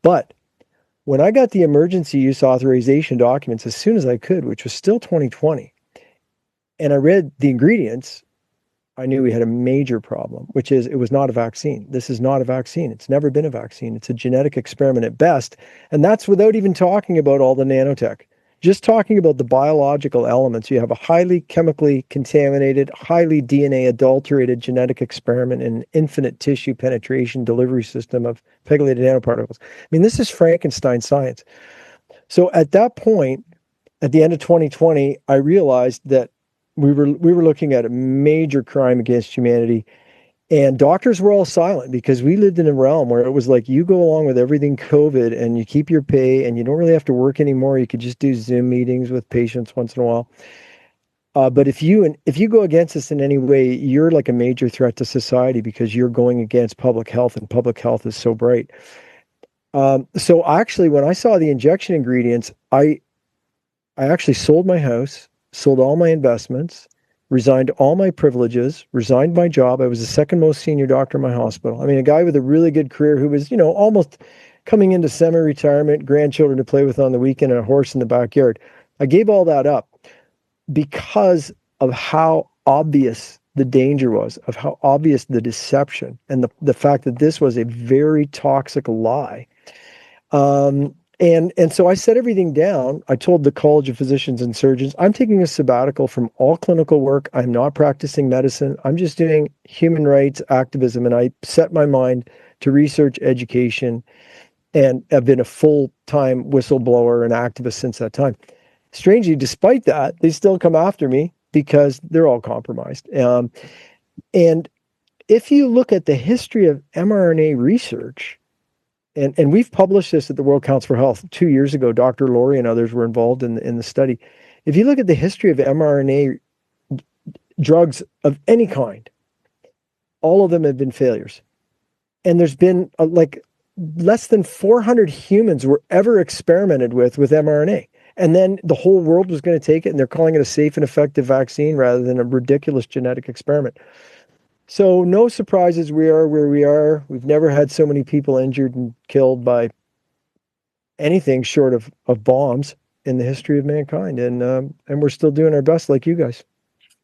But when I got the emergency use authorization documents as soon as I could, which was still 2020, and I read the ingredients, I knew we had a major problem, which is it was not a vaccine. This is not a vaccine. It's never been a vaccine. It's a genetic experiment at best. And that's without even talking about all the nanotech. Just talking about the biological elements. You have a highly chemically contaminated, highly DNA adulterated genetic experiment in an infinite tissue penetration delivery system of pegylated nanoparticles. I mean, this is Frankenstein science. So at that point, at the end of 2020, I realized that we were looking at a major crime against humanity, and doctors were all silent because we lived in a realm where it was like you go along with everything COVID and you keep your pay and you don't really have to work anymore. You could just do Zoom meetings with patients once in a while. But if you go against us in any way, you're like a major threat to society because you're going against public health, and public health is so bright. So actually, when I saw the injection ingredients, I actually sold my house, sold all my investments, resigned all my privileges, resigned my job. I was the second most senior doctor in my hospital. I mean, a guy with a really good career who was, almost coming into semi-retirement, grandchildren to play with on the weekend, and a horse in the backyard. I gave all that up because of how obvious the danger was, of how obvious the deception, and the fact that this was a very toxic lie. And so I set everything down. I told the College of Physicians and Surgeons, I'm taking a sabbatical from all clinical work. I'm not practicing medicine. I'm just doing human rights activism. And I set my mind to research, education, and I've been a full-time whistleblower and activist since that time. Strangely, despite that, they still come after me because they're all compromised. And if you look at the history of mRNA research, and we've published this at the World Council for Health 2 years ago. Dr. Laurie and others were involved in the study. If you look at the history of mRNA drugs of any kind, all of them have been failures. And there's been like less than 400 humans were ever experimented with mRNA. And then the whole world was going to take it, and they're calling it a safe and effective vaccine rather than a ridiculous genetic experiment. So no surprises, we are where we are. We've never had so many people injured and killed by anything short of bombs in the history of mankind. And we're still doing our best like you guys.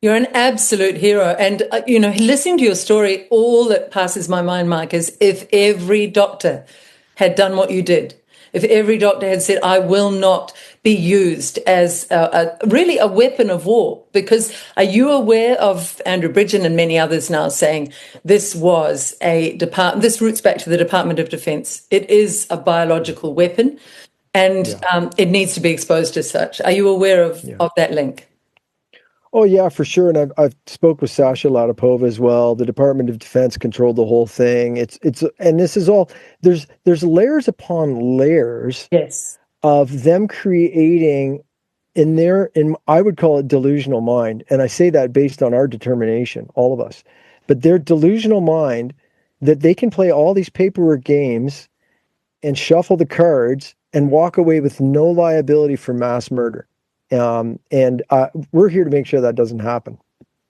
You're an absolute hero. And, listening to your story, all that passes my mind, Mike, is if every doctor had done what you did, if every doctor had said, I will not be used as really a weapon of war. Because are you aware of Andrew Bridgen and many others now saying this was this roots back to the Department of Defense. It is a biological weapon, and it needs to be exposed as such. Are you aware of that link? Oh yeah, for sure. And I've spoke with Sasha Latipova as well. The Department of Defense controlled the whole thing. And this is all, there's layers upon layers of them creating in I would call it delusional mind. And I say that based on our determination, all of us. But their delusional mind that they can play all these paperwork games and shuffle the cards and walk away with no liability for mass murder. And we're here to make sure that doesn't happen.